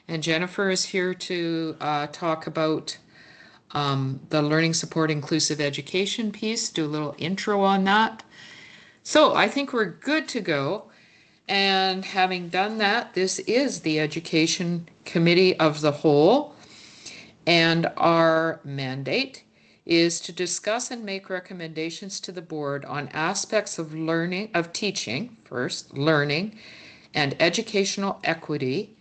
And Jennifer is here to talk about the Learning Support Inclusive Education piece, do a little intro on that. So I think we're good to go. And having done that, this is the Education Committee of the Whole. And our mandate is to discuss and make recommendations to the board on aspects of learning, of teaching, first, learning, and educational equity.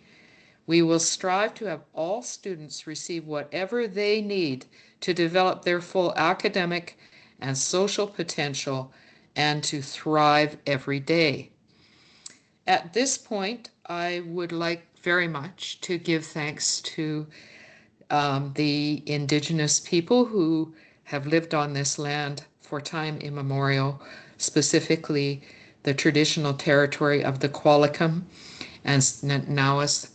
We will strive to have all students receive whatever they need to develop their full academic and social potential and to thrive every day. At this point, I would like very much to give thanks to the Indigenous people who have lived on this land for time immemorial, specifically the traditional territory of the Qualicum and Nawis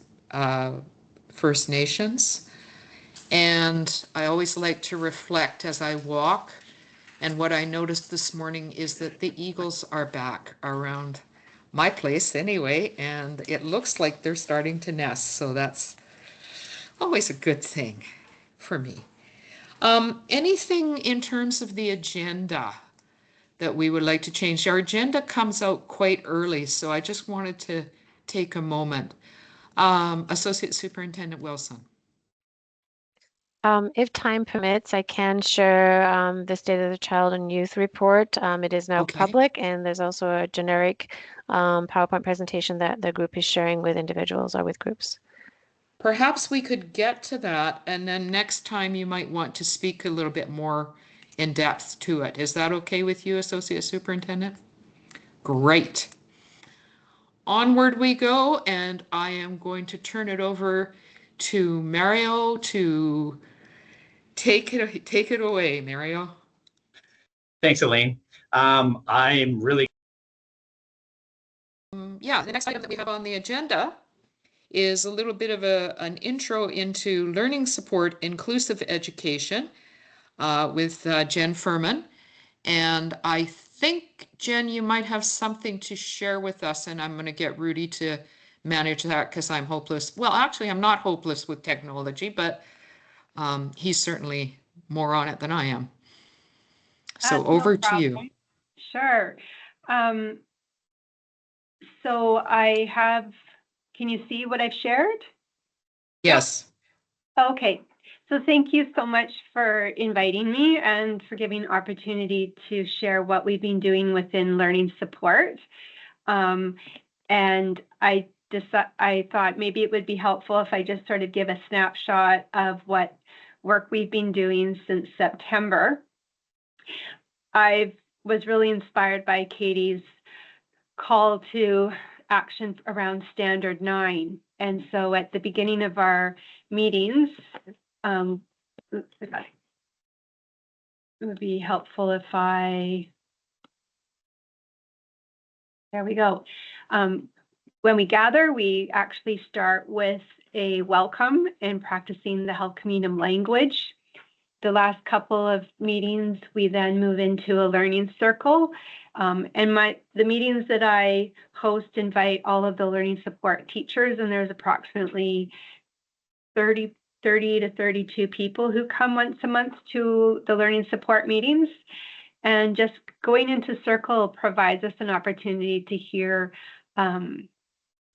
First Nations. And I always like to reflect as I walk. And what I noticed this morning is that the eagles are back around my place anyway, and it looks like they're starting to nest. So that's always a good thing for me. Anything in terms of the agenda that we would like to change? Our agenda comes out quite early, so I just wanted to take a moment. Associate Superintendent Wilson. If time permits, I can share the State of the Child and Youth report. It is now public, and there's also a generic PowerPoint presentation that the group is sharing with individuals or with groups. Perhaps we could get to that, and then next time you might want to speak a little bit more in depth to it. Is that okay with you, Associate Superintendent? Great. Onward we go, and I am going to turn it over to Mario to take it away, Mario. Thanks, Elaine. I'm really yeah, the next item that we have on the agenda is a little bit of an intro into learning support inclusive education with Jen Furman. And I think, Jen, you might have something to share with us, and I'm going to get Rudy to manage that because I'm hopeless. Well, actually, I'm not hopeless with technology, but he's certainly more on it than I am. So over to you. Sure. So I have, can you see what I've shared? Yes. Okay. So thank you so much for inviting me and for giving an opportunity to share what we've been doing within learning support. And I thought maybe it would be helpful if I just sort of give a snapshot of what work we've been doing since September. I was really inspired by Katie's call to action around Standard 9. And so at the beginning of our meetings, it would be helpful if there we go. When we gather, we actually start with a welcome and practicing the Halkminum language. The last couple of meetings, we then move into a learning circle. And the meetings that I host invite all of the learning support teachers, and there's approximately 30 to 32 people who come once a month to the learning support meetings. And just going into circle provides us an opportunity to hear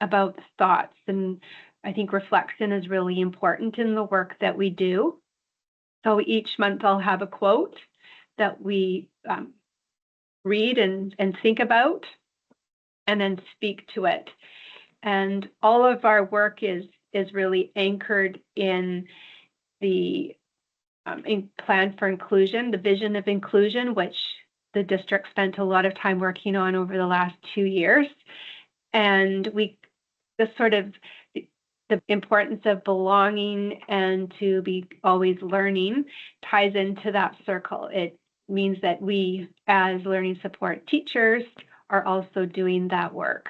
about thoughts. And I think reflection is really important in the work that we do. So each month I'll have a quote that we read and think about and then speak to it. And all of our work is really anchored in the plan for inclusion, the vision of inclusion, which the district spent a lot of time working on over the last 2 years. And the importance of belonging and to be always learning ties into that circle. It means that we, as learning support teachers, are also doing that work.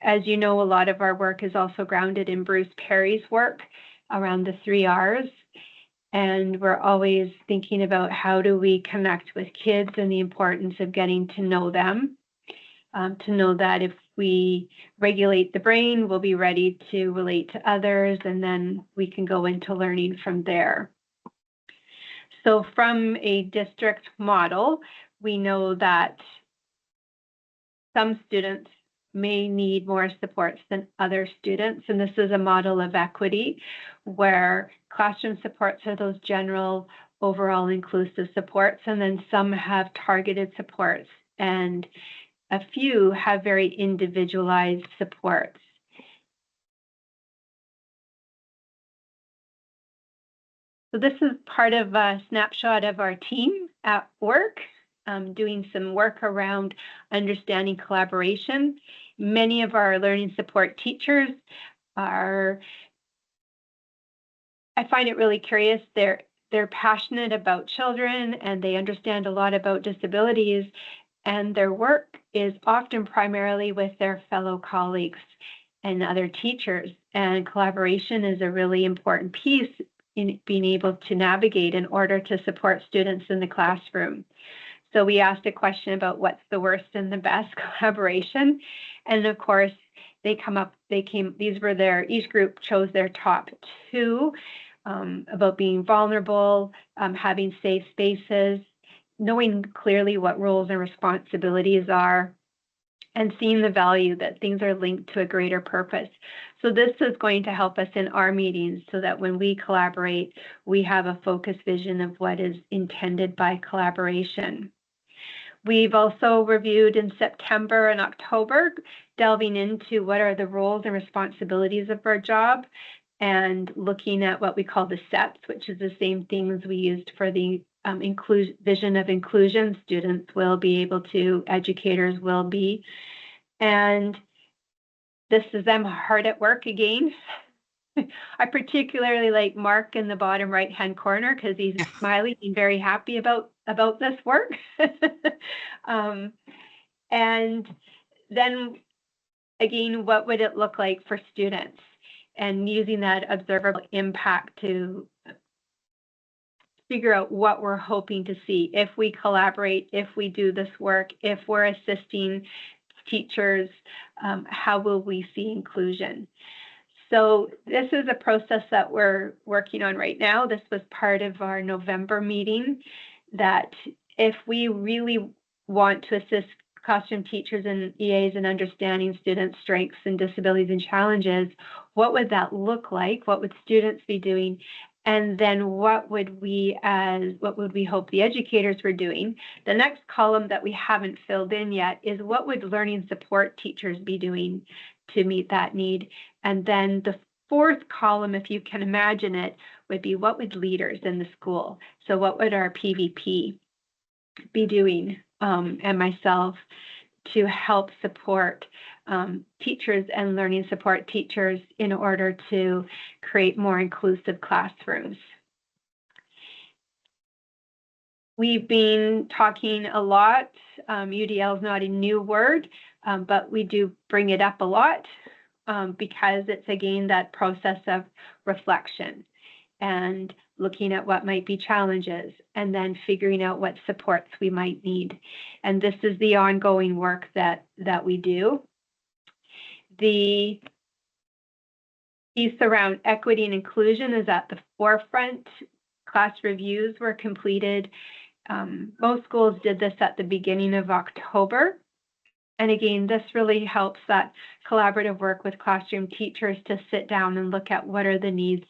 As you know, a lot of our work is also grounded in Bruce Perry's work around the 3 R's. And we're always thinking about how do we connect with kids and the importance of getting to know them. To know that if we regulate the brain, we'll be ready to relate to others, and then we can go into learning from there. So from a district model, we know that some students may need more supports than other students, and this is a model of equity where classroom supports are those general, overall inclusive supports, and then some have targeted supports, and a few have very individualized supports. So this is part of a snapshot of our team at work, doing some work around understanding collaboration. Many of our learning support teachers are, I find it really curious, they're passionate about children and they understand a lot about disabilities, and their work is often primarily with their fellow colleagues and other teachers. And collaboration is a really important piece in being able to navigate in order to support students in the classroom. So we asked a question about what's the worst and the best collaboration. And of course, each group chose their top two, about being vulnerable, having safe spaces, knowing clearly what roles and responsibilities are, and seeing the value that things are linked to a greater purpose. So this is going to help us in our meetings so that when we collaborate, we have a focused vision of what is intended by collaboration. We've also reviewed in September and October, delving into what are the roles and responsibilities of our job, and looking at what we call the SEPs, which is the same things we used for the vision of inclusion. Students will be able to, educators will be. And this is them hard at work again. I particularly like Mark in the bottom right-hand corner because he's smiling and very happy about this work. And then again, what would it look like for students? And using that observable impact to figure out what we're hoping to see. If we collaborate, if we do this work, if we're assisting teachers, how will we see inclusion? So this is a process that we're working on right now. This was part of our November meeting, that if we really want to assist classroom teachers and EAs in understanding students' strengths and disabilities and challenges, what would that look like? What would students be doing? And then what would we hope the educators were doing? The next column that we haven't filled in yet is what would learning support teachers be doing to meet that need? And then the fourth column, if you can imagine it, would be what would leaders in the school? So what would our PVP be doing, and myself, to help support teachers and learning support teachers in order to create more inclusive classrooms. We've been talking a lot, UDL is not a new word, but we do bring it up a lot because it's again that process of reflection and looking at what might be challenges and then figuring out what supports we might need. And this is the ongoing work that we do. The piece around equity and inclusion is at the forefront. Class reviews were completed. Most schools did this at the beginning of October. And again, this really helps that collaborative work with classroom teachers to sit down and look at what are the needs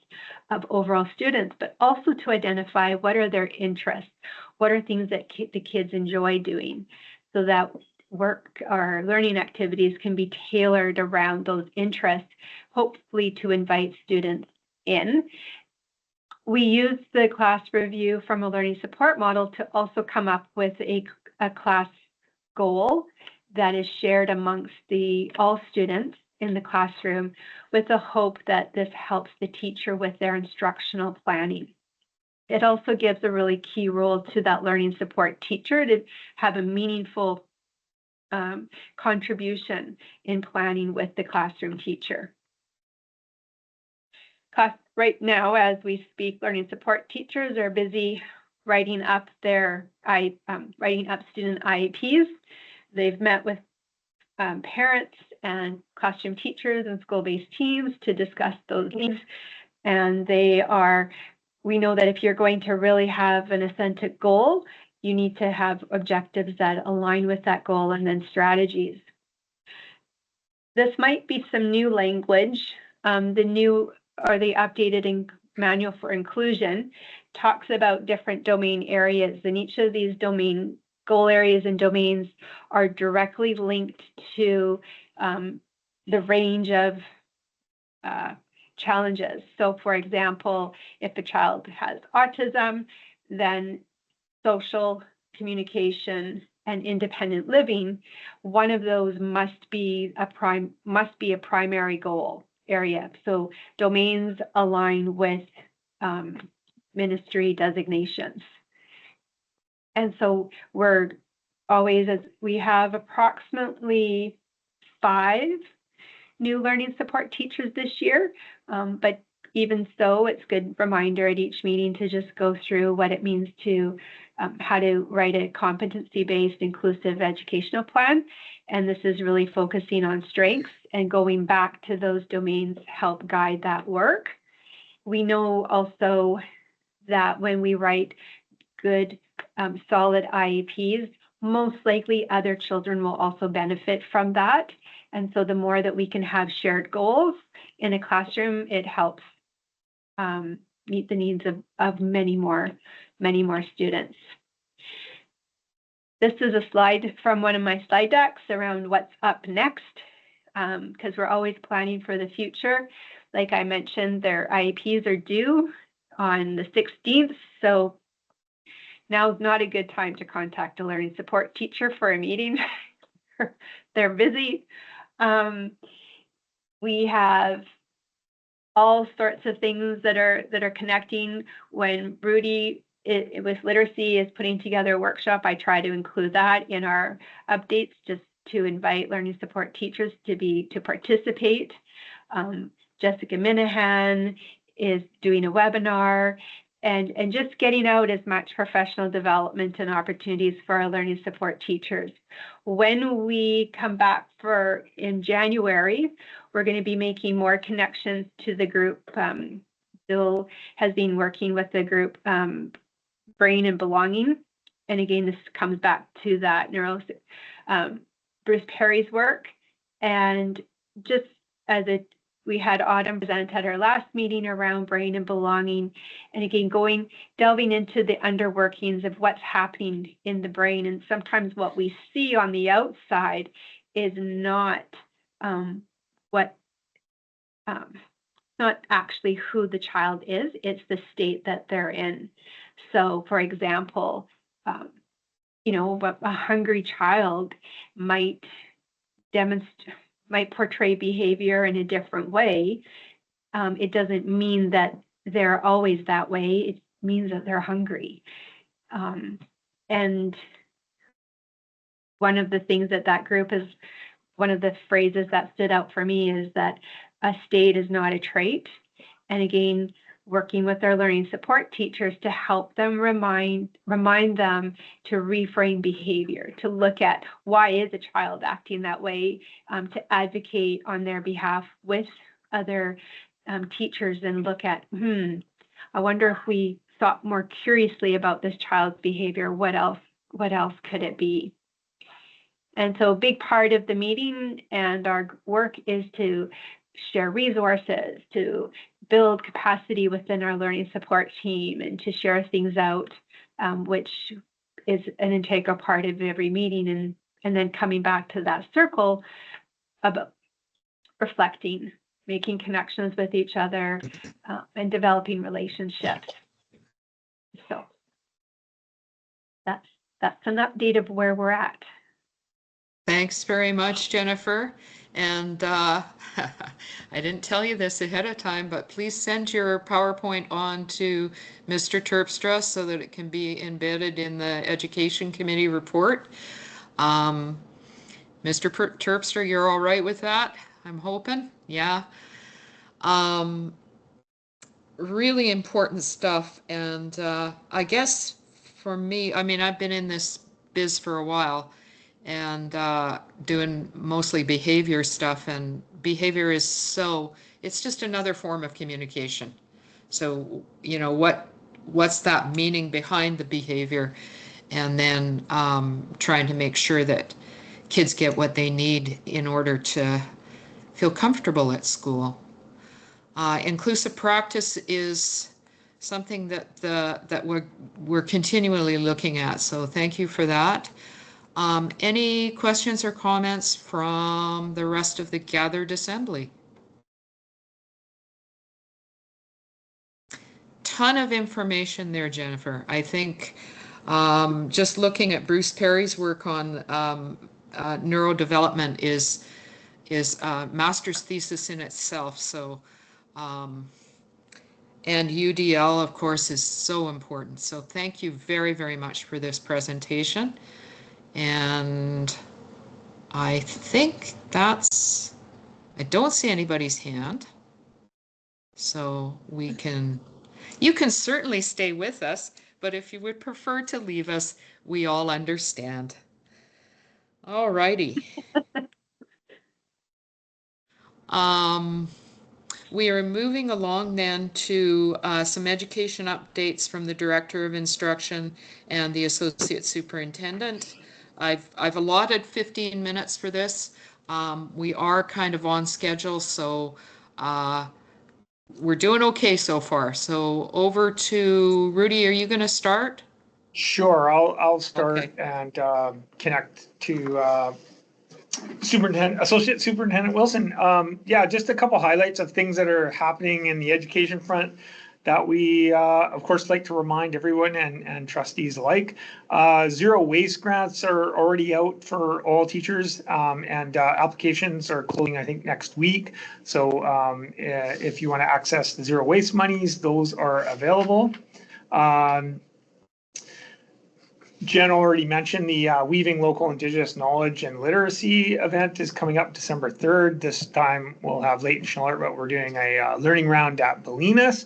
of overall students, but also to identify what are their interests, what are things that the kids enjoy doing, so that work or learning activities can be tailored around those interests, hopefully to invite students in. We use the class review from a learning support model to also come up with a class goal that is shared amongst all students in the classroom, with the hope that this helps the teacher with their instructional planning. It also gives a really key role to that learning support teacher to have a meaningful contribution in planning with the classroom teacher. Right now, as we speak, learning support teachers are busy writing up student IEPs. They've met with parents and classroom teachers and school-based teams to discuss those needs. And we know that if you're going to really have an authentic goal, you need to have objectives that align with that goal and then strategies. This might be some new language. The updated manual for inclusion talks about different domain areas, and each of these domain goal areas and domains are directly linked to the range of challenges. So for example, if a child has autism, then social communication and independent living, one of those must be a primary goal area. So domains align with ministry designations. And so we have approximately 5 new learning support teachers this year, but even so, it's a good reminder at each meeting to just go through what it means to how to write a competency-based inclusive educational plan. And this is really focusing on strengths, and going back to those domains help guide that work. We know also that when we write good, solid IEPs, most likely other children will also benefit from that. And so the more that we can have shared goals in a classroom, it helps meet the needs of many more students. This is a slide from one of my slide decks around what's up next, because we're always planning for the future. Like I mentioned, their IEPs are due on the 16th, so now is not a good time to contact a learning support teacher for a meeting. They're busy. We have all sorts of things that are connecting. When Rudy with literacy is putting together a workshop, I try to include that in our updates, just to invite learning support teachers to participate. Jessica Minahan is doing a webinar, and just getting out as much professional development and opportunities for our learning support teachers. When we come back in January, we're going to be making more connections to the group. Bill has been working with the group Brain and Belonging. And again, this comes back to that Bruce Perry's work. And just as we had Autumn present at our last meeting around brain and belonging, and again, delving into the underworkings of what's happening in the brain. And sometimes what we see on the outside is not not actually who the child is, it's the state that they're in. So for example, a hungry child might portray behavior in a different way. It doesn't mean that they're always that way. It means that they're hungry. And one of the things that group is, one of the phrases that stood out for me is that a state is not a trait. And again, working with our learning support teachers to help them remind them to reframe behavior, to look at why is a child acting that way, to advocate on their behalf with other teachers and look at, I wonder if we thought more curiously about this child's behavior, what else could it be? And so a big part of the meeting and our work is to share resources, to build capacity within our learning support team, and to share things out, which is an integral part of every meeting, and then coming back to that circle about reflecting, making connections with each other, and developing relationships. So that's an update of where we're at. Thanks very much, Jennifer. And I didn't tell you this ahead of time, but please send your PowerPoint on to Mr. Terpstra so that it can be embedded in the Education Committee report. Mr. Terpstra, you're all right with that? I'm hoping. Yeah. Really important stuff. And I guess for me, I mean, I've been in this biz for a while, and doing mostly behavior stuff. And behavior is it's just another form of communication. So, you know, what's that meaning behind the behavior? And then trying to make sure that kids get what they need in order to feel comfortable at school. Inclusive practice is something that we're continually looking at. So thank you for that. Any questions or comments from the rest of the gathered assembly? Ton of information there, Jennifer. I think just looking at Bruce Perry's work on neurodevelopment is a master's thesis in itself. So, and UDL, of course, is so important. So thank you very, very much for this presentation. And I think I don't see anybody's hand. So you can certainly stay with us, but if you would prefer to leave us, we all understand. All righty. We are moving along then to some education updates from the Director of Instruction and the Associate Superintendent. I've allotted 15 minutes for this. We are kind of on schedule, so we're doing okay so far. So over to Rudy, are you going to start? Sure, I'll start Okay. and connect to Associate Superintendent Wilson. Yeah, just a couple highlights of things that are happening in the education front that we, of course, like to remind everyone and trustees alike. Zero waste grants are already out for all teachers, and applications are closing, I think, next week. So if you want to access the zero waste monies, those are available. Jen already mentioned the Weaving Local Indigenous Knowledge and Literacy event is coming up December 3rd. This time we'll have Leighton Schiller, but we're doing a learning round at Bolinas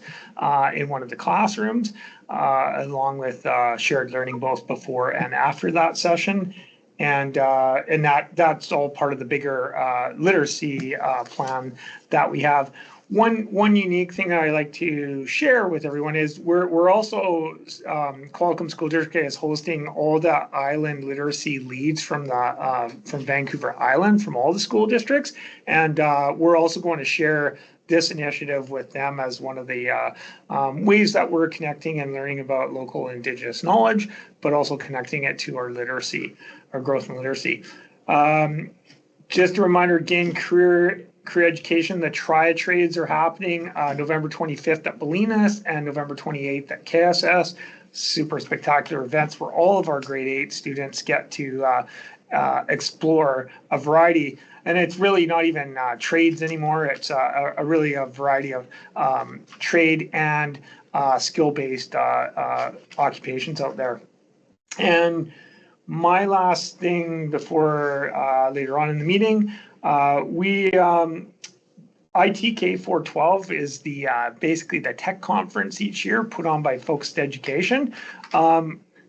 in one of the classrooms, along with shared learning both before and after that session. And that's all part of the bigger literacy plan that we have. One unique thing that I like to share with everyone is we're also Qualicum School District is hosting all the island literacy leads from Vancouver Island from all the school districts, and we're also going to share this initiative with them as one of the ways that we're connecting and learning about local Indigenous knowledge, but also connecting it to our literacy, our growth in literacy. Just a reminder again, career education, the Tri-Trades are happening November 25th at Bolinas and November 28th at KSS. Super spectacular events where all of our grade 8 students get to explore a variety. And it's really not even trades anymore. It's really a variety of trade and skill-based occupations out there. And my last thing before later on in the meeting, ITK 412 is the basically the tech conference each year put on by Focused Education.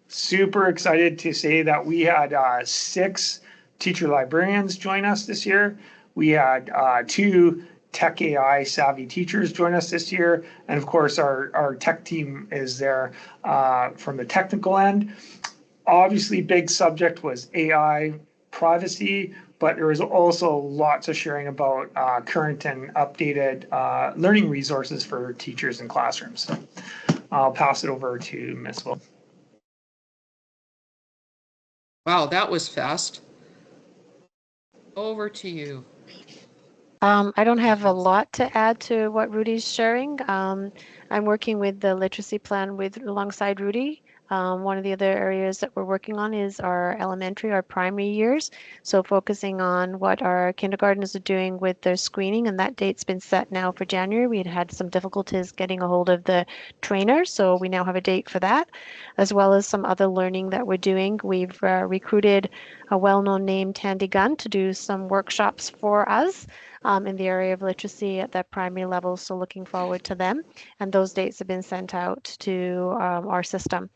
Super excited to say that we had 6 teacher librarians join us this year. We had 2 tech AI savvy teachers join us this year. And of course, our tech team is there from the technical end. Obviously, big subject was AI privacy, but there was also lots of sharing about current and updated learning resources for teachers and classrooms. So I'll pass it over to Ms. Will. Wow, that was fast. Over to you. I don't have a lot to add to what Rudy's sharing. I'm working with the literacy plan alongside Rudy. One of the other areas that we're working on is our primary years. So focusing on what our kindergartners are doing with their screening, and that date's been set now for January. We had some difficulties getting a hold of the trainer, so we now have a date for that, as well as some other learning that we're doing. We've recruited a well-known name, Tandy Gunn, to do some workshops for us in the area of literacy at that primary level, so looking forward to them. And those dates have been sent out to our system.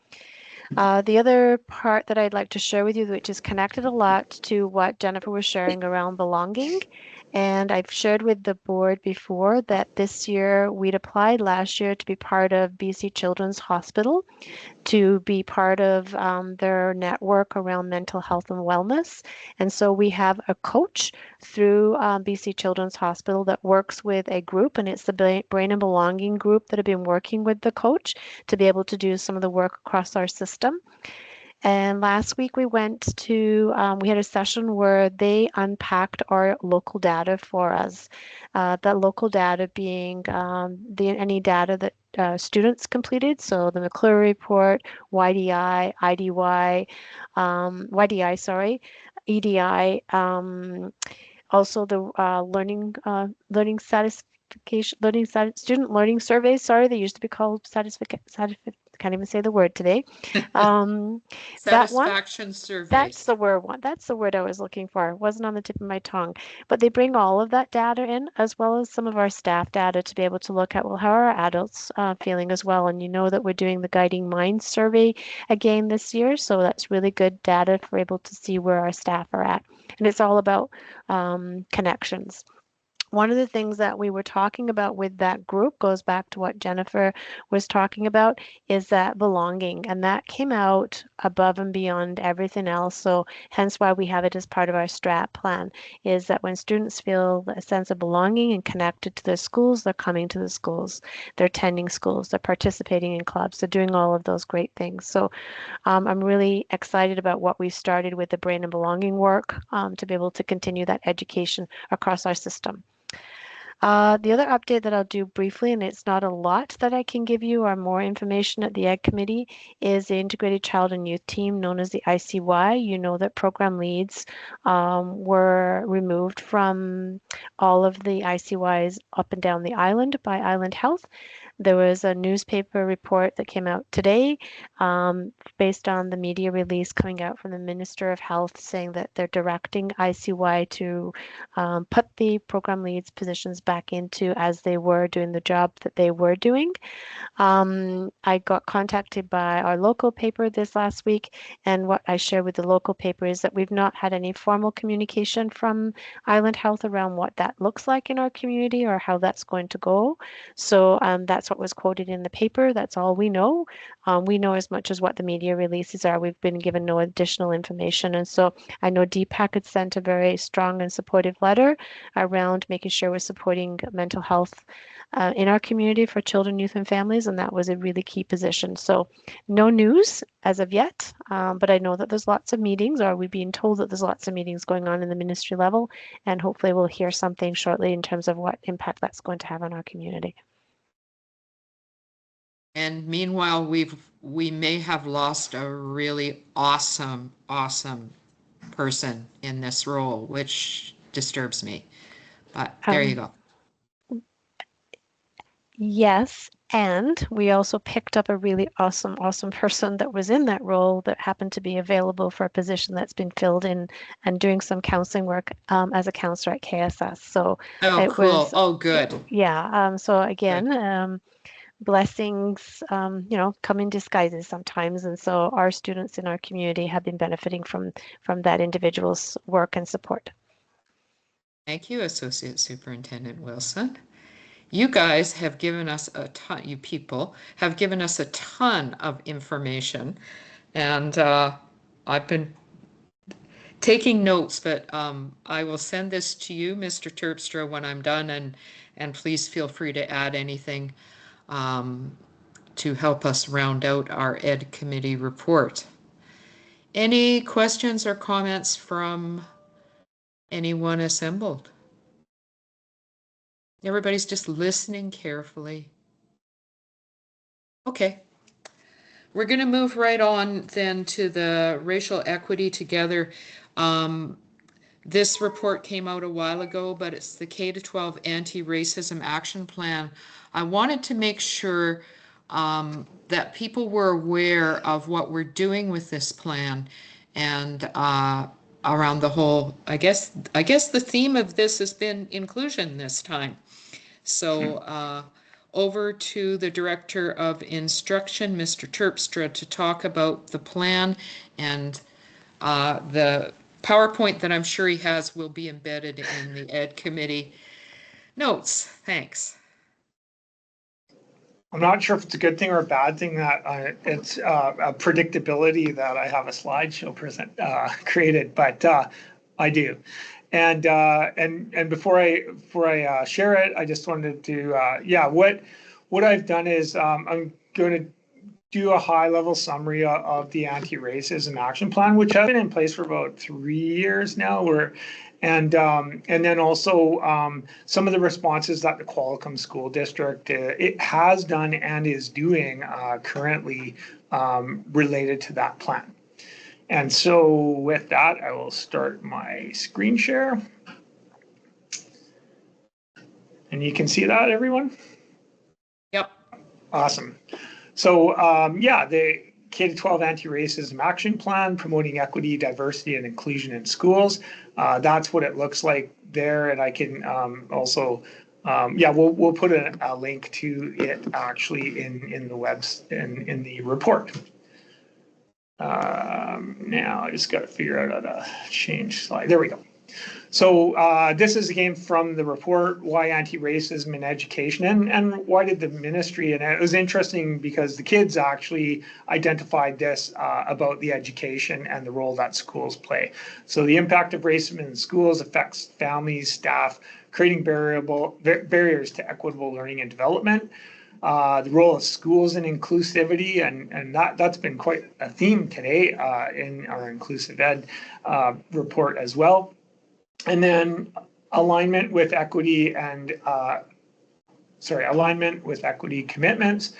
The other part that I'd like to share with you, which is connected a lot to what Jennifer was sharing around belonging, and I've shared with the board before that this year we'd applied last year to be part of BC Children's Hospital, to be part of their network around mental health and wellness. And so we have a coach through BC Children's Hospital that works with a group, and it's the Brain and Belonging group that have been working with the coach to be able to do some of the work across our system. And last week we went to, we had a session where they unpacked our local data for us. That local data being any data that students completed, so the McClure report, YDI, IDY, YDI, sorry, EDI, also the student learning surveys. Sorry, they used to be called can't even say the word today. That one, Satisfaction surveys. that's the word one. That's the word I was looking for. It wasn't on the tip of my tongue. But they bring all of that data in, as well as some of our staff data to be able to look at, well, how are our adults feeling as well? And you know that we're doing the Guiding Minds survey again this year. So that's really good data for able to see where our staff are at. And it's all about connections. One of the things that we were talking about with that group goes back to what Jennifer was talking about, is that belonging. And that came out above and beyond everything else. So hence why we have it as part of our STRAT plan, is that when students feel a sense of belonging and connected to their schools, they're coming to the schools, they're attending schools, they're participating in clubs, they're doing all of those great things. So I'm really excited about what we've started with the Brain and Belonging work to be able to continue that education across our system. The other update that I'll do briefly, and it's not a lot that I can give you or more information at the Ed Committee, is the Integrated Child and Youth Team known as the ICY. You know that program leads were removed from all of the ICYs up and down the island by Island Health. There was a newspaper report that came out today based on the media release coming out from the Minister of Health saying that they're directing ICY to put the program leads positions back into as they were doing the job that they were doing. I got contacted by our local paper this last week, and what I share with the local paper is that we've not had any formal communication from Island Health around what that looks like in our community or how that's going to go. So that's what was quoted in the paper. That's all we know. We know as much as what the media releases are. We've been given no additional information. And so I know DPAC had sent a very strong and supportive letter around making sure we're supporting mental health in our community for children, youth, and families, and that was a really key position. So no news as of yet, but I know that there's lots of meetings, or we've been told that there's lots of meetings going on in the ministry level, and hopefully we'll hear something shortly in terms of what impact that's going to have on our community. And meanwhile, we may have lost a really awesome person in this role, which disturbs me. But there you go. Yes, and we also picked up a really awesome person that was in that role that happened to be available for a position that's been filled in and doing some counseling work as a counselor at KSS. So oh, cool. Oh, good. Yeah. So again, blessings, come in disguises sometimes. And so our students in our community have been benefiting from that individual's work and support. Thank you, Associate Superintendent Wilson. You guys have given us a ton, you people have given us a ton of information, and I've been taking notes, but I will send this to you, Mr. Terpstra, when I'm done, and please feel free to add anything to help us round out our Ed Committee report. Any questions or comments from anyone assembled? Everybody's just listening carefully. Okay. We're going to move right on then to the Racial Equity Together. This report came out a while ago, but it's the K-12 Anti-Racism Action Plan. I wanted to make sure that people were aware of what we're doing with this plan and around the whole, I guess the theme of this has been inclusion this time. So over to the Director of Instruction, Mr. Terpstra, to talk about the plan, and the PowerPoint that I'm sure he has will be embedded in the Ed Committee notes. Thanks. I'm not sure if it's a good thing or a bad thing that it's a predictability that I have a slideshow created, but I do. And before I share it, I just wanted to what I've done is I'm going to do a high level summary of the anti-racism action plan, which has been in place for about 3 years now. And then also some of the responses that the Qualicum School District it has done and is doing currently related to that plan. And so with that, I will start my screen share. And you can see that, everyone? Yep. Awesome. So the K-12 Anti-Racism Action Plan, promoting equity, diversity, and inclusion in schools. That's what it looks like there, and I can also, we'll put a link to it actually in the webs in the report. Now I just got to figure out how to change slide. There we go. So this is again from the report, why anti-racism in education, and why did the ministry, and it was interesting because the kids actually identified this about the education and the role that schools play. So the impact of racism in schools affects families, staff, creating barriers to equitable learning and development. The role of schools in inclusivity, and that's been quite a theme today in our inclusive ed report as well. And then alignment with equity and alignment with equity commitments.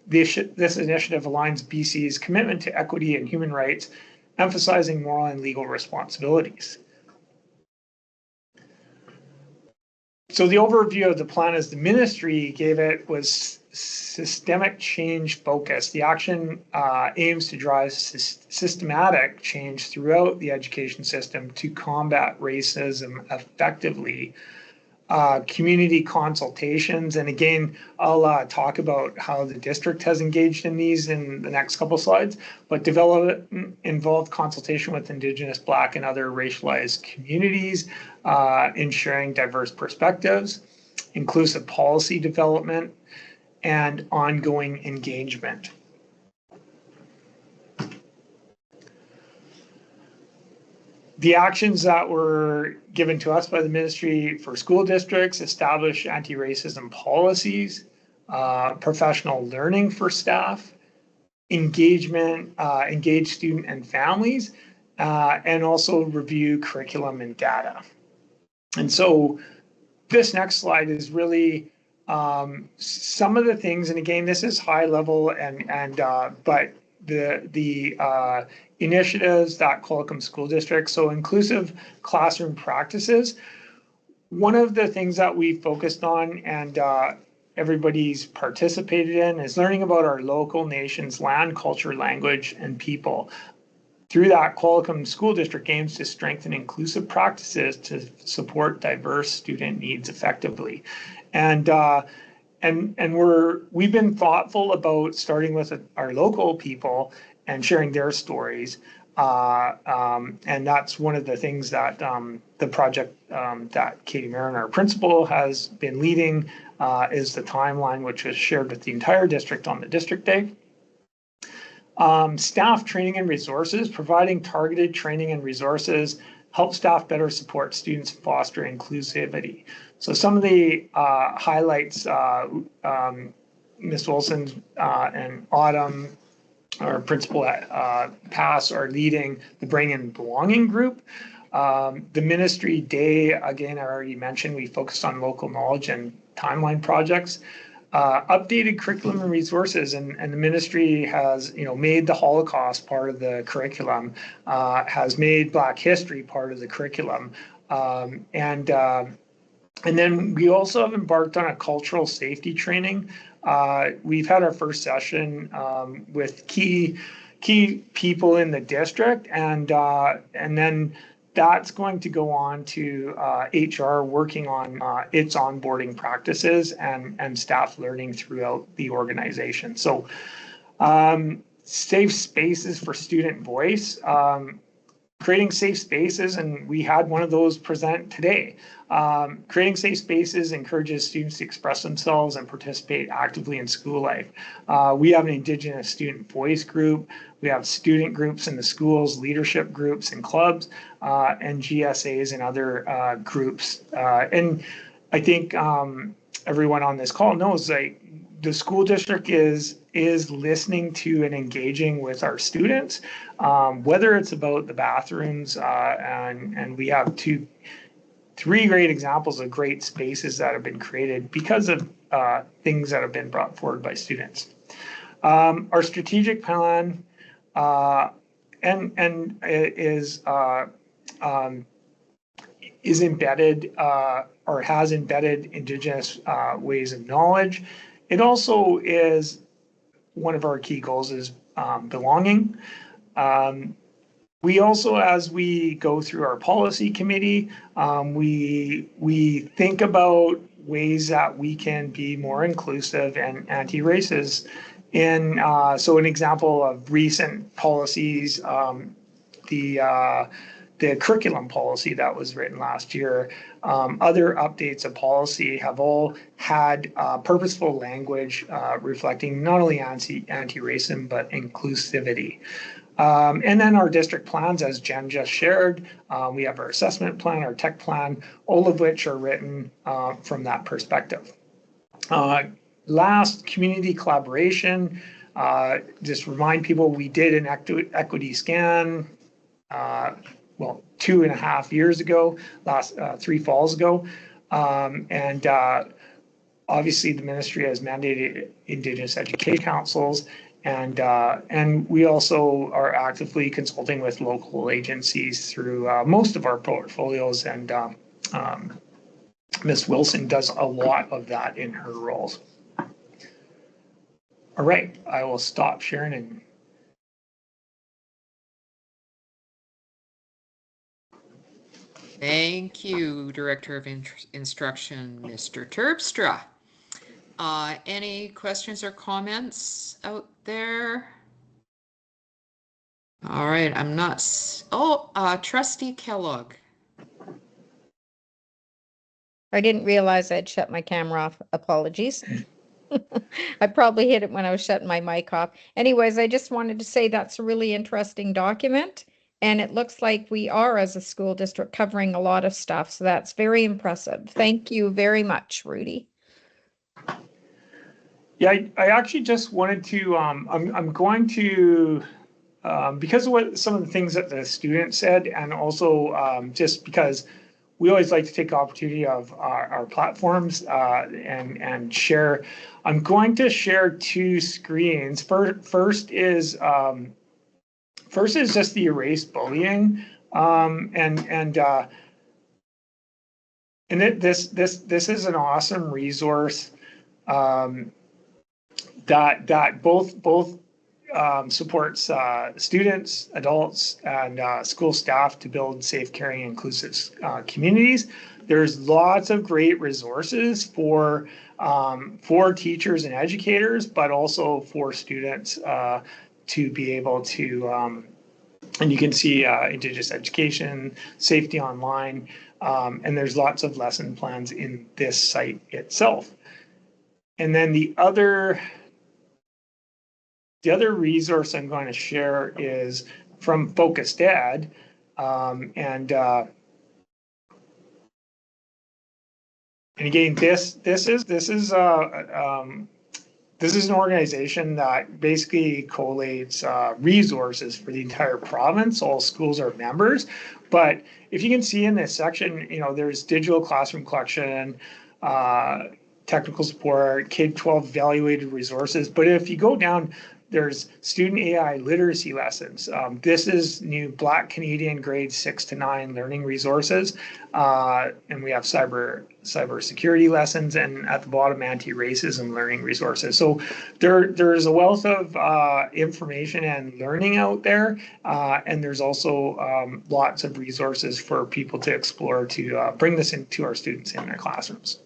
This initiative aligns BC's commitment to equity and human rights, emphasizing moral and legal responsibilities. So the overview of the plan as the ministry gave it was systemic change focus. The action aims to drive systematic change throughout the education system to combat racism effectively. Community consultations, and again, I'll talk about how the district has engaged in these in the next couple slides, but involved consultation with Indigenous, Black, and other racialized communities, ensuring diverse perspectives, inclusive policy development, and ongoing engagement. The actions that were given to us by the Ministry for School Districts: establish anti-racism policies, professional learning for staff, engagement, engage student and families, and also review curriculum and data. And so this next slide is really some of the things, and again, this is high level, but the initiatives that Qualicum School District, so inclusive classroom practices. One of the things that we focused on and everybody's participated in is learning about our local nation's land, culture, language, and people. Through that, Qualicum School District aims to strengthen inclusive practices to support diverse student needs effectively. And we've been thoughtful about starting with our local people and sharing their stories. And that's one of the things that the project that Katie Marin, our principal, has been leading is the timeline, which was shared with the entire district on the district day. Staff training and resources, providing targeted training and resources, help staff better support students, foster inclusivity. So some of the highlights, Ms. Wilson and Autumn, our principal at PASS, are leading the Bring in Belonging group. The ministry day, again, I already mentioned, we focused on local knowledge and timeline projects. Updated curriculum and resources, and the ministry has made the Holocaust part of the curriculum, has made Black history part of the curriculum, and then we also have embarked on a cultural safety training. We've had our first session with key people in the district, and then that's going to go on to HR working on its onboarding practices and staff learning throughout the organization. So safe spaces for student voice, creating safe spaces, and we had one of those present today. Creating safe spaces encourages students to express themselves and participate actively in school life. We have an Indigenous student voice group. We have student groups in the schools, leadership groups and clubs, and GSAs and other groups. And I think everyone on this call knows that the school district is listening to and engaging with our students, whether it's about the bathrooms, and we have three great examples of great spaces that have been created because of things that have been brought forward by students. Our strategic plan is embedded or has embedded Indigenous ways of knowledge. It also is one of our key goals is belonging. We also, as we go through our policy committee, we think about ways that we can be more inclusive and anti-racist. So an example of recent policies, the curriculum policy that was written last year, other updates of policy have all had purposeful language reflecting not only anti-racism, but inclusivity. And then our district plans, as Jen just shared, we have our assessment plan, our tech plan, all of which are written from that perspective. Last, community collaboration. Just remind people, we did an equity scan, 2.5 years ago, 3 falls ago. And obviously the ministry has mandated Indigenous education councils, and we also are actively consulting with local agencies through most of our portfolios, and Ms. Wilson does a lot of that in her roles. All right, I will stop sharing and Thank you, Director of Instruction, Mr. Terpstra. Any questions or comments out there? All right, I'm not. Trustee Kellogg. I didn't realize I'd shut my camera off. Apologies. I probably hit it when I was shutting my mic off. Anyways, I just wanted to say that's a really interesting document. And it looks like we are, as a school district, covering a lot of stuff. So that's very impressive. Thank you very much, Rudy. Yeah, I actually just wanted to, I'm going to, because of what some of the things that the student said, and also just because we always like to take the opportunity of our platforms and share. I'm going to share 2 screens. First is just the erase bullying, this is an awesome resource that both supports students, adults, and school staff to build safe, caring, inclusive communities. There's lots of great resources for teachers and educators, but also for students to be able to, and you can see Indigenous education, safety online, and there's lots of lesson plans in this site itself. And then the other resource I'm going to share is from Focused Ed, and again, this is an organization that basically collates resources for the entire province. All schools are members, but if you can see in this section, there's digital classroom collection, technical support, K-12 evaluated resources. But if you go down, there's student AI literacy lessons. This is new Black Canadian grades 6 to 9 learning resources. And we have cyber security lessons, and at the bottom, anti-racism learning resources. So there's a wealth of information and learning out there. And there's also lots of resources for people to explore to bring this into our students in their classrooms.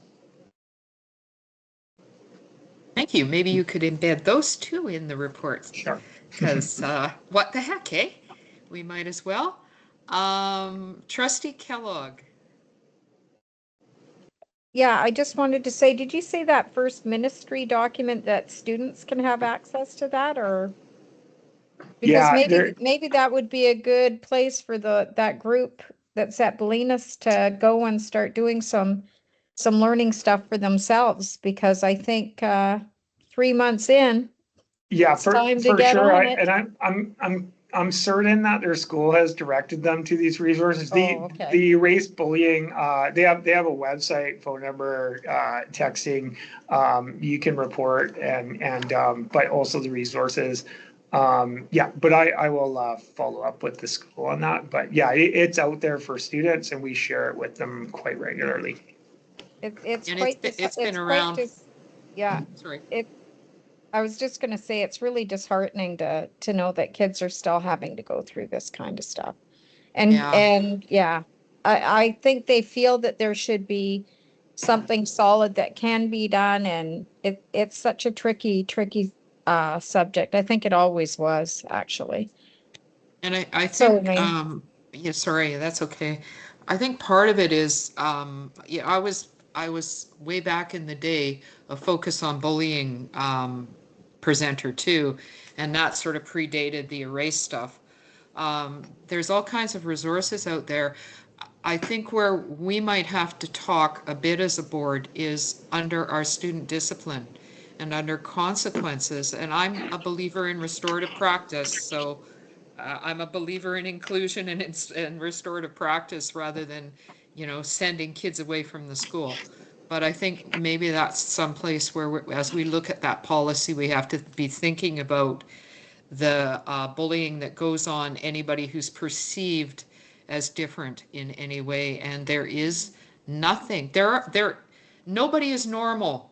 Thank you. Maybe you could embed those two in the reports. Sure. Because what the heck, eh? We might as well. Trustee Kellogg. Yeah, I just wanted to say, did you say that first ministry document that students can have access to that, or? Because maybe that would be a good place for that group that's at Bolinas to go and start doing some learning stuff for themselves, because I think 3 months in, yeah, it's for time to get sure. on it. And I'm certain that their school has directed them to these resources. Okay. The Erase Bullying, they have a website, phone number, texting. You can report and but also the resources. Yeah, but I will follow up with the school on that. But yeah, it's out there for students, and we share it with them quite regularly. It's And quite it's been around. Yeah, Sorry. I was just going to say, it's really disheartening to know that kids are still having to go through this kind of stuff. And I think they feel that there should be something solid that can be done, and it's such a tricky subject. I think it always was, actually. And I So, think, yeah, sorry, that's okay. I think part of it is, yeah, I was way back in the day a Focus on Bullying presenter too, and that sort of predated the Erase stuff. There's all kinds of resources out there. I think where we might have to talk a bit as a board is under our student discipline and under consequences. And I'm a believer in restorative practice, so I'm a believer in inclusion and restorative practice rather than, sending kids away from the school. But I think maybe that's someplace where, as we look at that policy, we have to be thinking about the bullying that goes on anybody who's perceived as different in any way. And there is nothing. Nobody is normal,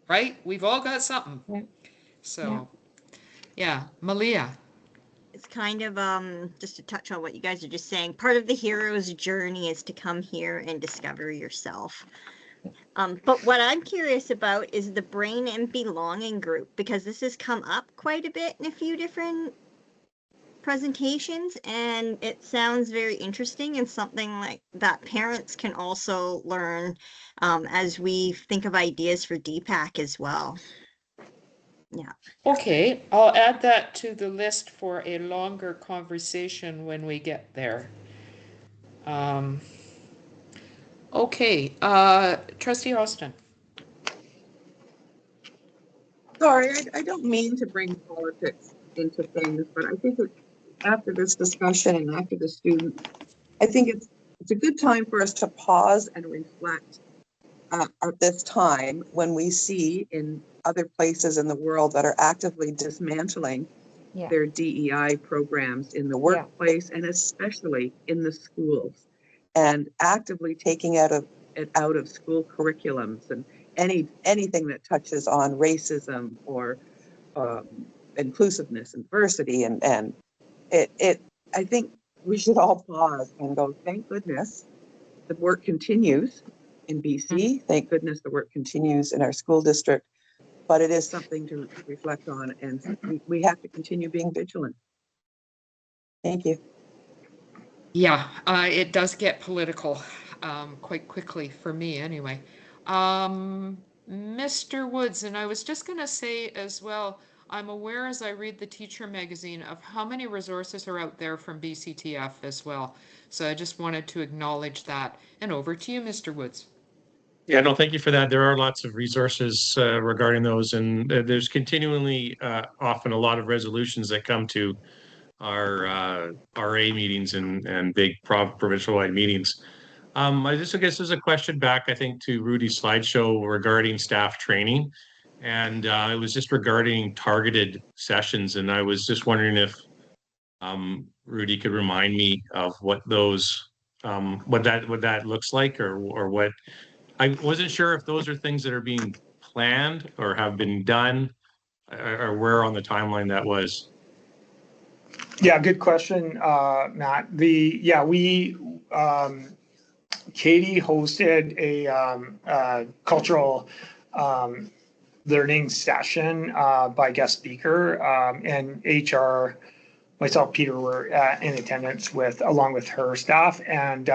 right? We've all got something. Yeah. So, yeah, Malia. It's kind of just to touch on what you guys are just saying. Part of the hero's journey is to come here and discover yourself. But what I'm curious about is the Brain and Belonging group, because this has come up quite a bit in a few different presentations, and it sounds very interesting and something like that parents can also learn as we think of ideas for DPAC as well. Yeah. Okay, I'll add that to the list for a longer conversation when we get there. Okay, Trustee Austin. Sorry, I don't mean to bring politics into things, but I think after this discussion and after the student, I think it's a good time for us to pause and reflect at this time when we see in other places in the world that are actively dismantling their DEI programs in the workplace and especially in the schools, and actively taking it out of school curriculums and anything that touches on racism or inclusiveness and diversity, and I think we should all pause and go, thank goodness the work continues in BC. Thank goodness the work continues in our school district, but it is something to reflect on, and we have to continue being vigilant. Thank you. Yeah, it does get political quite quickly for me anyway. Mr. Woods, and I was just going to say as well, I'm aware as I read the teacher magazine of how many resources are out there from BCTF as well. So I just wanted to acknowledge that. And over to you, Mr. Woods. Yeah, no, thank you for that. There are lots of resources regarding those, and there's continually often a lot of resolutions that come to our RA meetings and big provincial-wide meetings. I guess there's a question back, I think, to Rudy's slideshow regarding staff training. and it was just regarding targeted sessions. And I was just wondering if Rudy could remind me of what those, what that looks like, or what. I wasn't sure if those are things that are being planned or have been done, or where on the timeline that was. Yeah, good question, Matt. Katie hosted a cultural learning session by guest speaker, and HR, myself, Peter, were in attendance along with her staff, and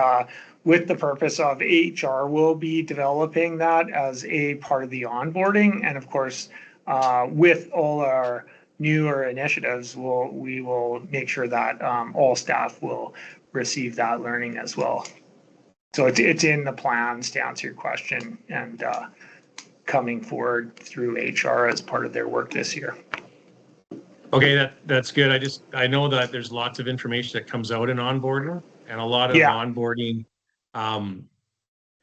with the purpose of HR will be developing that as a part of the onboarding, and of course, with all our newer initiatives, we will make sure that all staff will receive that learning as well. So it's in the plans, to answer your question, and coming forward through HR as part of their work this year. Okay, that's good. I know that there's lots of information that comes out in onboarding, and a lot of onboarding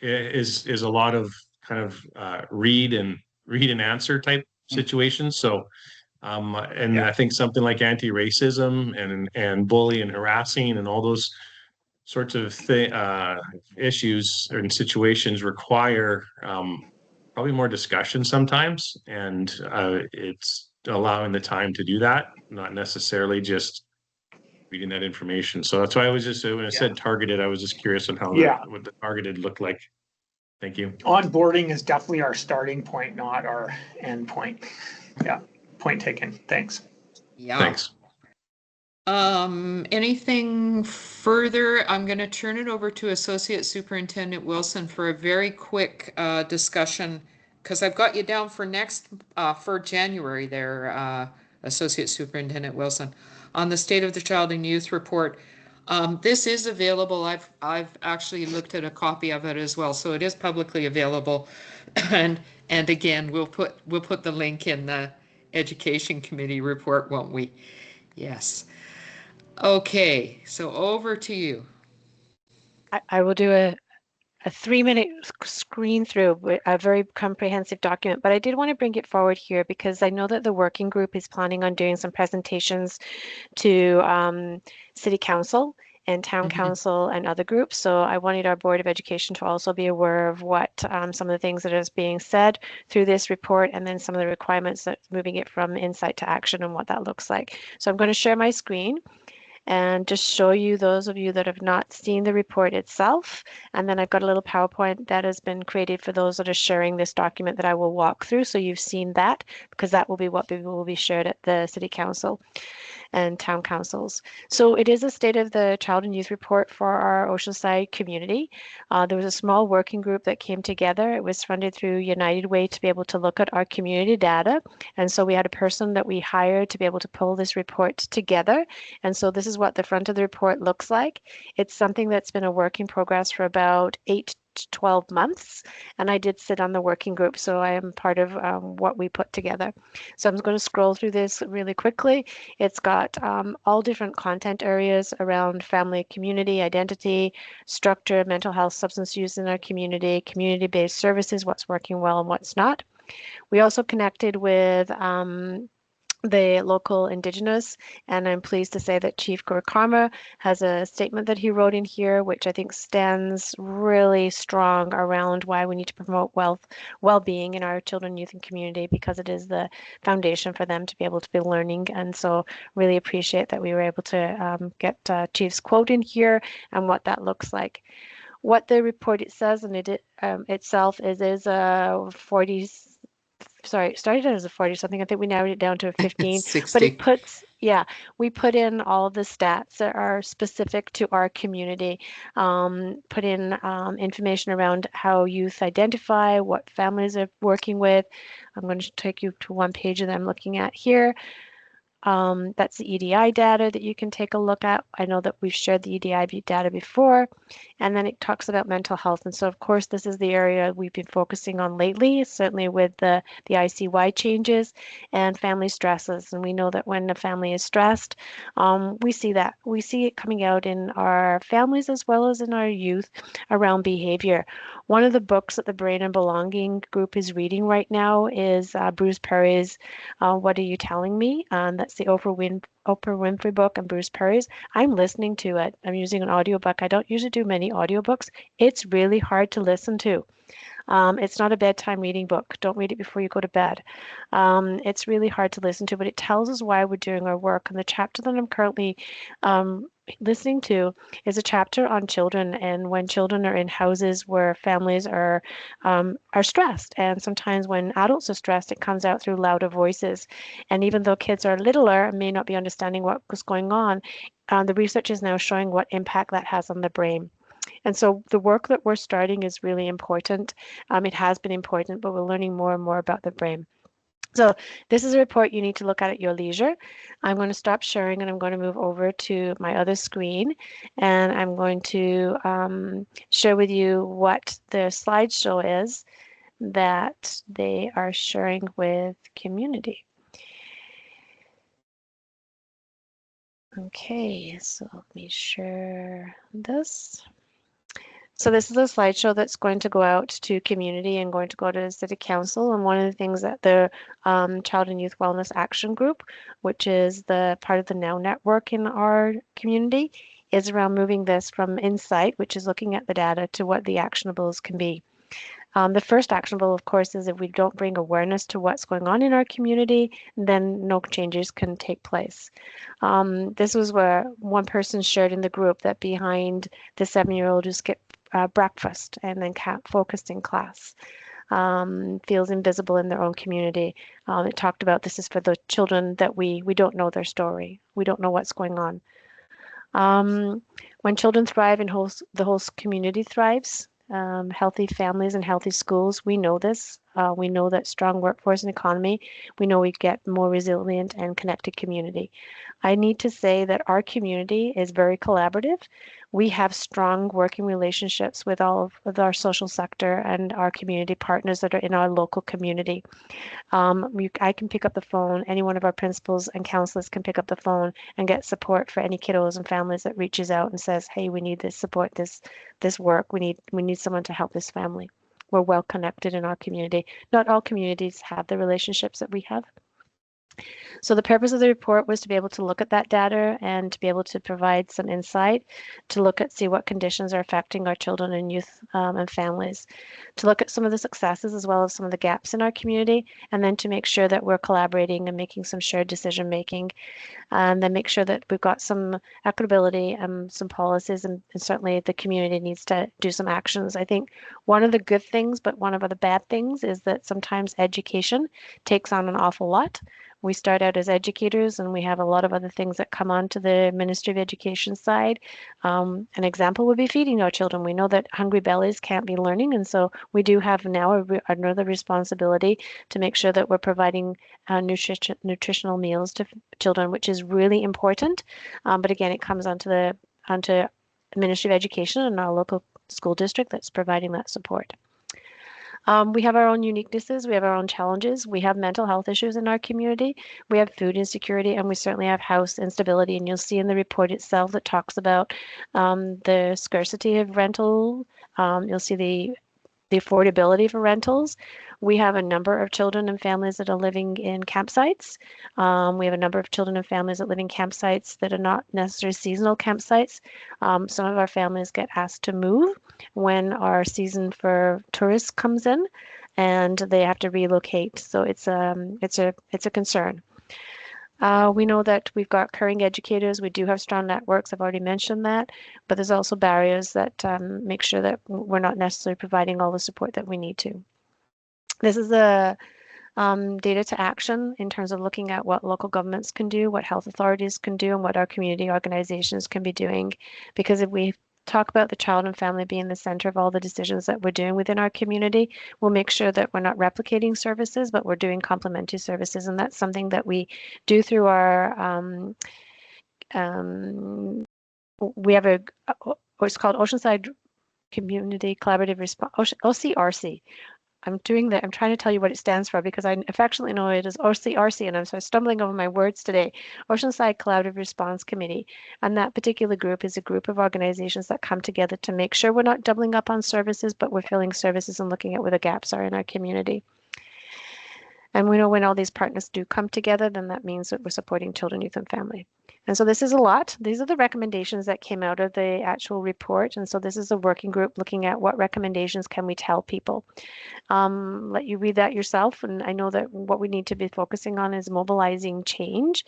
is a lot of kind of read and answer type situations. So I think something like anti-racism and bullying and harassing and all those sorts of issues and situations require probably more discussion sometimes, and it's allowing the time to do that, not necessarily just reading that information. So that's why I was just, when I said targeted, I was just curious on how what the targeted looked like. Thank you. Onboarding is definitely our starting point, not our end point. Yeah, point taken. Thanks. Yeah. Thanks. Anything further? I'm going to turn it over to Associate Superintendent Wilson for a very quick discussion, because I've got you down for January there, Associate Superintendent Wilson, on the State of the Child and Youth Report. This is available. I've actually looked at a copy of it as well, so it is publicly available. And again, we'll put the link in the Education Committee report, won't we? Yes. Okay, so over to you. I will do a 3-minute screen through a very comprehensive document, but I did want to bring it forward here because I know that the working group is planning on doing some presentations to City Council and Town Council and other groups. So I wanted our Board of Education to also be aware of what some of the things that is being said through this report, and then some of the requirements that moving it from insight to action and what that looks like. So I'm going to share my screen and just show you, those of you that have not seen the report itself. And then I've got a little PowerPoint that has been created for those that are sharing this document that I will walk through. So you've seen that, because that will be what will be shared at the City Council and Town Councils. So it is a State of the Child and Youth Report for our Oceanside community. There was a small working group that came together. It was funded through United Way to be able to look at our community data. And so we had a person that we hired to be able to pull this report together. And so this is what the front of the report looks like. It's something that's been a work in progress for about 8 to 12 months. And I did sit on the working group, so I am part of what we put together. So I'm going to scroll through this really quickly. It's got all different content areas around family, community, identity, structure, mental health, substance use in our community, community-based services, what's working well and what's not. We also connected with the local Indigenous, and I'm pleased to say that Chief Gurkarma has a statement that he wrote in here, which I think stands really strong around why we need to promote well-being in our children, youth, and community, because it is the foundation for them to be able to be learning. And so really appreciate that we were able to get Chief's quote in here and what that looks like. What the report it says, and it itself is a 40. Sorry, it started as a 40 something. I think we narrowed it down to a 15. 60. But it puts, we put in all the stats that are specific to our community, put in information around how youth identify, what families are working with. I'm going to take you to one page that I'm looking at here. That's the EDI data that you can take a look at. I know that we've shared the EDI data before, and then it talks about mental health. And so, of course, this is the area we've been focusing on lately, certainly with the ICY changes and family stresses. And we know that when a family is stressed, we see it coming out in our families as well as in our youth around behavior. One of the books that the Brain and Belonging group is reading right now is Bruce Perry's What Are You Telling Me? That's the Oprah Winfrey book and Bruce Perry's. I'm listening to it. I'm using an audiobook. I don't usually do many audiobooks. It's really hard to listen to. It's not a bedtime reading book. Don't read it before you go to bed. It's really hard to listen to, but it tells us why we're doing our work. And the chapter that I'm currently listening to is a chapter on children, and when children are in houses where families are stressed. And sometimes when adults are stressed, it comes out through louder voices. And even though kids are littler and may not be understanding what was going on, the research is now showing what impact that has on the brain. And so the work that we're starting is really important. It has been important, but we're learning more and more about the brain. So this is a report you need to look at your leisure. I'm going to stop sharing and I'm going to move over to my other screen, and I'm going to share with you what the slideshow is that they are sharing with community. Okay, so let me share this. So this is a slideshow that's going to go out to community and going to go to City Council. And one of the things that the Child and Youth Wellness Action Group, which is the part of the NOW network in our community, is around moving this from insight, which is looking at the data, to what the actionables can be. The first actionable, of course, is if we don't bring awareness to what's going on in our community, then no changes can take place. This was where one person shared in the group that behind the 7-year-old who skipped breakfast and then can't focus in class, feels invisible in their own community. It talked about this is for the children that we don't know their story. We don't know what's going on. When children thrive and the whole community thrives. Healthy families and healthy schools, we know this. We know that strong workforce and economy, we know we get more resilient and connected community. I need to say that our community is very collaborative. We have strong working relationships with all of our social sector and our community partners that are in our local community. I can pick up the phone, any one of our principals and counselors can pick up the phone and get support for any kiddos and families that reaches out and says, hey, we need this support, this work, we need someone to help this family. We're well connected in our community. Not all communities have the relationships that we have. So the purpose of the report was to be able to look at that data and to be able to provide some insight, to look at, see what conditions are affecting our children and youth and families, to look at some of the successes as well as some of the gaps in our community, and then to make sure that we're collaborating and making some shared decision making, and then make sure that we've got some equitability and some policies, and certainly the community needs to do some actions. I think one of the good things, but one of the bad things is that sometimes education takes on an awful lot. We start out as educators and we have a lot of other things that come on to the Ministry of Education side. An example would be feeding our children. We know that hungry bellies can't be learning, and so we do have now another responsibility to make sure that we're providing nutritional meals to children, which is really important. But again, it comes onto the Ministry of Education and our local school district that's providing that support. We have our own uniquenesses, we have our own challenges, we have mental health issues in our community, we have food insecurity, and we certainly have house instability. And you'll see in the report itself that talks about the scarcity of rental. You'll see the affordability for rentals. We have a number of children and families that are living in campsites. We have a number of children and families that live in campsites that are not necessarily seasonal campsites. Some of our families get asked to move when our season for tourists comes in, and they have to relocate. So it's a concern. We know that we've got caring educators. We do have strong networks. I've already mentioned that, but there's also barriers that make sure that we're not necessarily providing all the support that we need to. This is a data to action in terms of looking at what local governments can do, what health authorities can do, and what our community organizations can be doing. Because if we talk about the child and family being the center of all the decisions that we're doing within our community, we'll make sure that we're not replicating services, but we're doing complementary services. And that's something that we do through our, we have what's called Oceanside Community Collaborative Response, OCRC. I'm trying to tell you what it stands for because I affectionately know it as OCRC, and I'm so stumbling over my words today. Oceanside Collaborative Response Committee. And that particular group is a group of organizations that come together to make sure we're not doubling up on services, but we're filling services and looking at where the gaps are in our community. And we know when all these partners do come together, then that means that we're supporting children, youth, and family. And so this is a lot. These are the recommendations that came out of the actual report. And so this is a working group looking at what recommendations can we tell people. Let you read that yourself. And I know that what we need to be focusing on is mobilizing change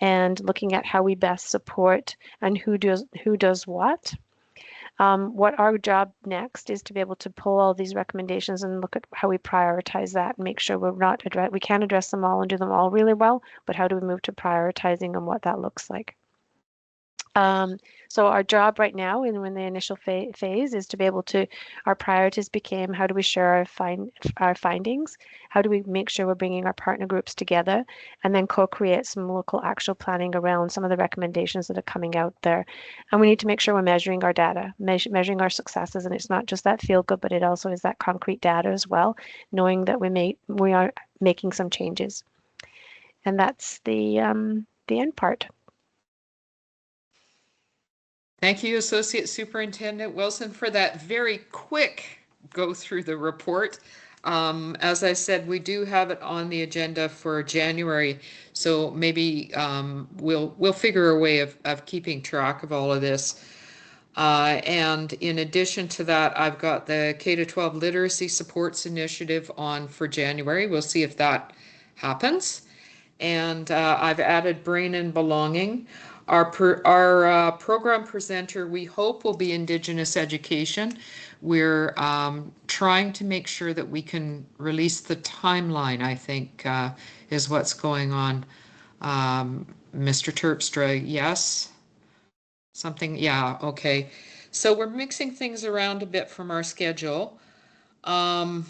and looking at how we best support and who does what. What our job next is to be able to pull all these recommendations and look at how we prioritize that and make sure we can't address them all and do them all really well, but how do we move to prioritizing and what that looks like. So our job right now in the initial phase is to be able to, our priorities became how do we share our findings, how do we make sure we're bringing our partner groups together, and then co-create some local actual planning around some of the recommendations that are coming out there. And we need to make sure we're measuring our data, measuring our successes, and it's not just that feel good, but it also is that concrete data as well, knowing that we are making some changes. And that's the end part. Thank you, Associate Superintendent Wilson, for that very quick go through the report. As I said, we do have it on the agenda for January, so maybe we'll figure a way of keeping track of all of this. And in addition to that, I've got the K-12 Literacy Supports Initiative on for January. We'll see if that happens. And I've added Brain and Belonging. Our program presenter, we hope, will be Indigenous education. We're trying to make sure that we can release the timeline, I think, is what's going on. Mr. Terpstra, yes? Something, yeah, okay. So we're mixing things around a bit from our schedule. I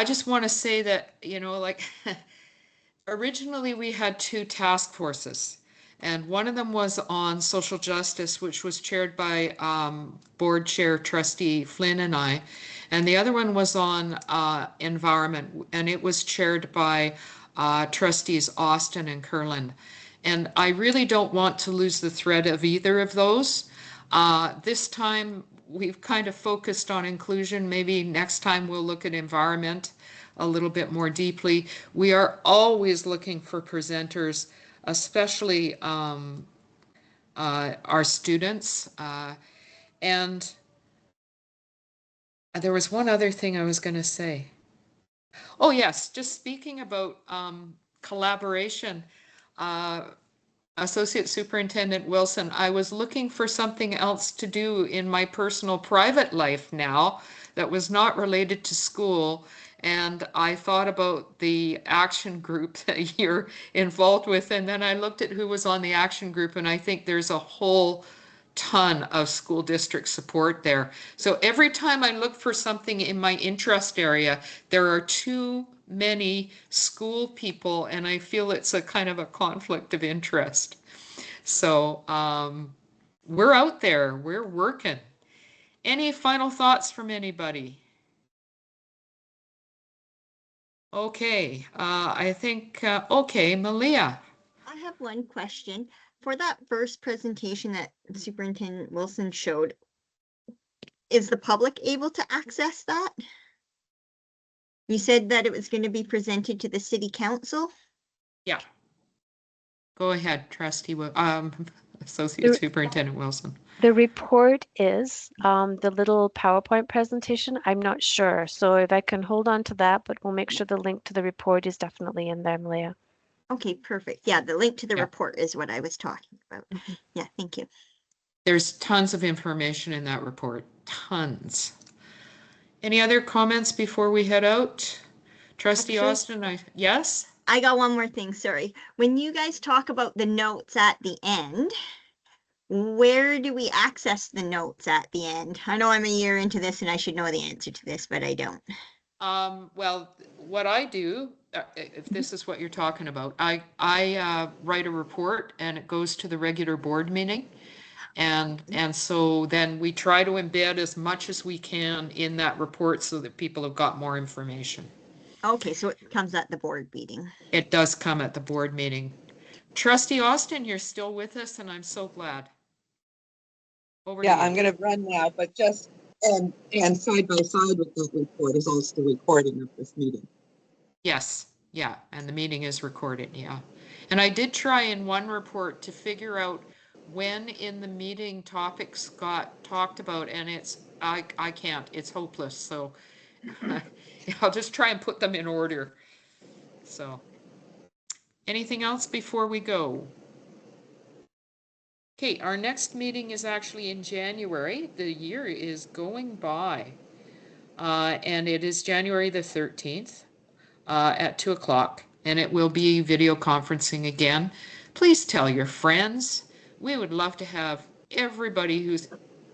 just want to say that, like, originally we had 2 task forces. And one of them was on social justice, which was chaired by board chair trustee Flynn and I. And the other one was on environment, and it was chaired by trustees Austin and Kurland. And I really don't want to lose the thread of either of those. This time we've kind of focused on inclusion. Maybe next time we'll look at environment a little bit more deeply. We are always looking for presenters, especially our students. And there was one other thing I was going to say. Oh, yes, just speaking about collaboration, Associate Superintendent Wilson, I was looking for something else to do in my personal private life now that was not related to school. And I thought about the action group that you're involved with. And then I looked at who was on the action group, and I think there's a whole ton of school district support there. So every time I look for something in my interest area, there are too many school people, and I feel it's a kind of a conflict of interest. So we're out there, we're working. Any final thoughts from anybody? Okay, I think, okay, Malia. I have one question. For that first presentation that Superintendent Wilson showed, is the public able to access that? You said that it was going to be presented to the City Council? Yeah. Go ahead, Trustee, Associate Superintendent Wilson. The report is the little PowerPoint presentation. I'm not sure. So if I can hold on to that, but we'll make sure the link to the report is definitely in there, Malia. Okay, perfect. Yeah, the link to the report is what I was talking about. Yeah, thank you. There's tons of information in that report, tons. Any other comments before we head out? Trustee Austin, yes? I got one more thing, sorry. When you guys talk about the notes at the end, where do we access the notes at the end? I know I'm a year into this and I should know the answer to this, but I don't. Well, what I do, if this is what you're talking about, I write a report and it goes to the regular board meeting. And so then we try to embed as much as we can in that report so that people have got more information. Okay, so it comes at the board meeting. It does come at the board meeting. Trustee Austin, you're still with us, and I'm so glad. Over to Yeah, you. I'm gonna run now, but just, and side by side with that report is also the recording of this meeting. Yes, yeah, and the meeting is recorded, yeah. And I did try in one report to figure out when in the meeting topics got talked about, and I can't, it's hopeless, so I'll just try and put them in order. So, anything else before we go? Okay, our next meeting is actually in January. The year is going by. And it is January the 13th at 2 o'clock, and it will be video conferencing again. Please tell your friends. We would love to have everybody who's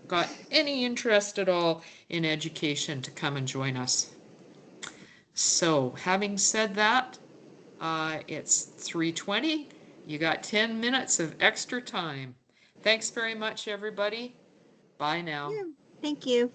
got any interest at all in education to come and join us. So, having said that, it's 3:20. You got 10 minutes of extra time. Thanks very much, everybody. Bye now. Yeah, thank you.